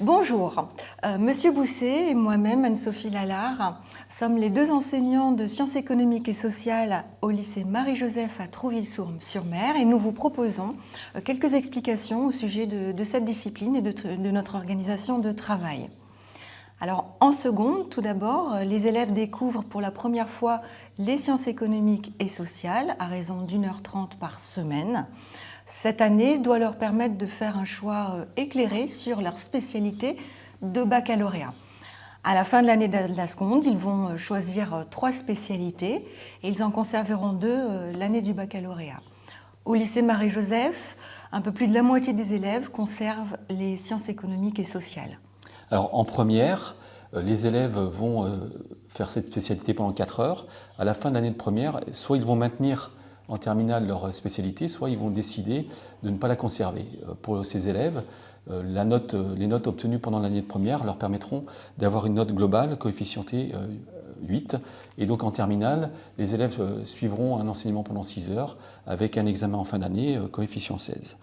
Bonjour, Monsieur Bousset et moi-même, Anne-Sophie Lallard, sommes les deux enseignants de sciences économiques et sociales au lycée Marie-Joseph à Trouville-sur-Mer et nous vous proposons quelques explications au sujet de cette discipline et de notre organisation de travail. Alors, en seconde, tout d'abord, les élèves découvrent pour la première fois les sciences économiques et sociales à raison d'1h30 par semaine. Cette année doit leur permettre de faire un choix éclairé sur leur spécialité de baccalauréat. À la fin de l'année de la seconde, ils vont choisir 3 spécialités et ils en conserveront 2 l'année du baccalauréat. Au lycée Marie-Joseph, un peu plus de la moitié des élèves conservent les sciences économiques et sociales. Alors en première, les élèves vont faire cette spécialité pendant 4 heures. À la fin de l'année de première, soit ils vont maintenir en terminale leur spécialité, soit ils vont décider de ne pas la conserver. Pour ces élèves, les notes obtenues pendant l'année de première leur permettront d'avoir une note globale coefficientée 8. Et donc en terminale, les élèves suivront un enseignement pendant 6 heures avec un examen en fin d'année, coefficient 16.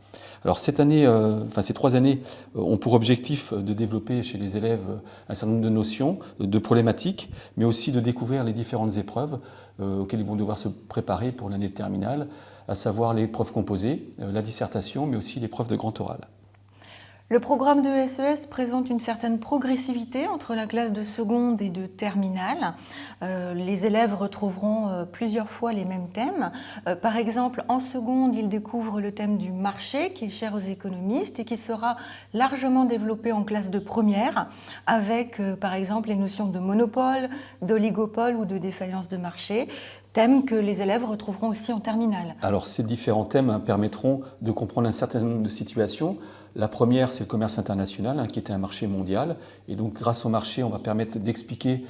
Alors ces 3 années ont pour objectif de développer chez les élèves un certain nombre de notions, de problématiques, mais aussi de découvrir les différentes épreuves auxquelles ils vont devoir se préparer pour l'année de terminale, à savoir l'épreuve composée, la dissertation, mais aussi l'épreuve de grand oral. Le programme de SES présente une certaine progressivité entre la classe de seconde et de terminale. Les élèves retrouveront plusieurs fois les mêmes thèmes. Par exemple, en seconde, ils découvrent le thème du marché qui est cher aux économistes et qui sera largement développé en classe de première avec, par exemple, les notions de monopole, d'oligopole ou de défaillance de marché. Thèmes que les élèves retrouveront aussi en terminale. Alors ces différents thèmes permettront de comprendre un certain nombre de situations. La première, c'est le commerce international, qui était un marché mondial. Et donc grâce au marché, on va permettre d'expliquer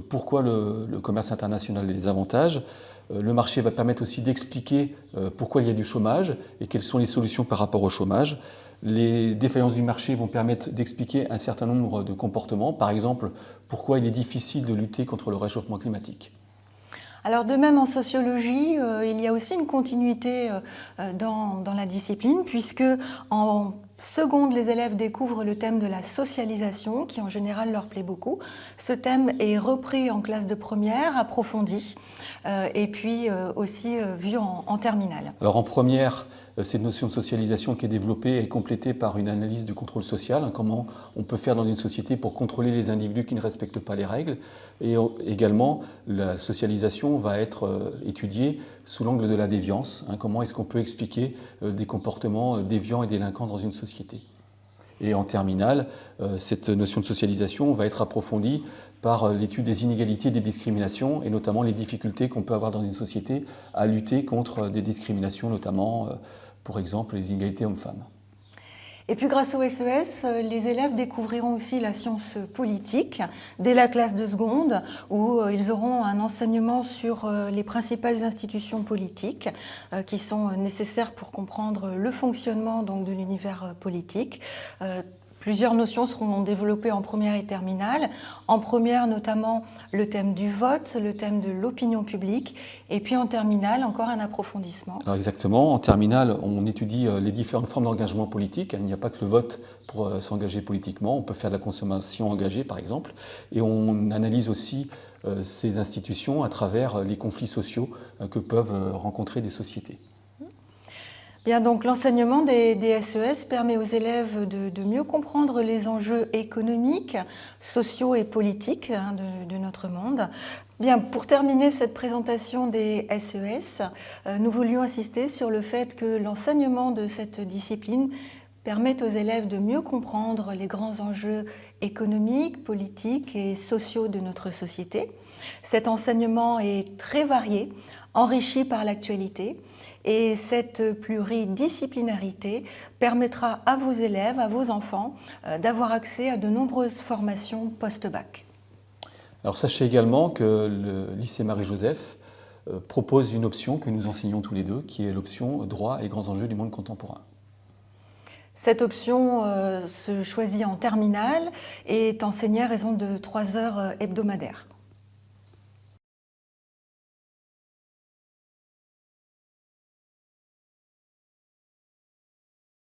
pourquoi le commerce international a des avantages. Le marché va permettre aussi d'expliquer pourquoi il y a du chômage et quelles sont les solutions par rapport au chômage. Les défaillances du marché vont permettre d'expliquer un certain nombre de comportements. Par exemple, pourquoi il est difficile de lutter contre le réchauffement climatique. Alors de même en sociologie, il y a aussi une continuité dans la discipline puisque en seconde, les élèves découvrent le thème de la socialisation qui en général leur plaît beaucoup. Ce thème est repris en classe de première, approfondi et puis aussi vu en terminale. Alors en première, cette notion de socialisation qui est développée est complétée par une analyse du contrôle social, comment on peut faire dans une société pour contrôler les individus qui ne respectent pas les règles. Et également, la socialisation va être étudiée sous l'angle de la déviance, comment est-ce qu'on peut expliquer des comportements déviants et délinquants dans une société. Et en terminale, cette notion de socialisation va être approfondie par l'étude des inégalités et des discriminations, et notamment les difficultés qu'on peut avoir dans une société à lutter contre des discriminations, notamment, pour exemple, les inégalités hommes-femmes. Et puis grâce au SES, les élèves découvriront aussi la science politique dès la classe de seconde où ils auront un enseignement sur les principales institutions politiques qui sont nécessaires pour comprendre le fonctionnement donc, de l'univers politique. Plusieurs notions seront développées en première et terminale. En première, notamment le thème du vote, le thème de l'opinion publique, et puis en terminale, encore un approfondissement. Alors exactement, en terminale, on étudie les différentes formes d'engagement politique. Il n'y a pas que le vote pour s'engager politiquement, on peut faire de la consommation engagée par exemple, et on analyse aussi ces institutions à travers les conflits sociaux que peuvent rencontrer des sociétés. Bien, donc l'enseignement des SES permet aux élèves de mieux comprendre les enjeux économiques, sociaux et politiques de notre monde. Bien, pour terminer cette présentation des SES, nous voulions insister sur le fait que l'enseignement de cette discipline permet aux élèves de mieux comprendre les grands enjeux économiques, politiques et sociaux de notre société. Cet enseignement est très varié, enrichi par l'actualité. Et cette pluridisciplinarité permettra à vos élèves, à vos enfants, d'avoir accès à de nombreuses formations post-bac. Alors sachez également que le lycée Marie-Joseph propose une option que nous enseignons tous les deux, qui est l'option droit et grands enjeux du monde contemporain. Cette option se choisit en terminale et est enseignée à raison de 3 heures hebdomadaires.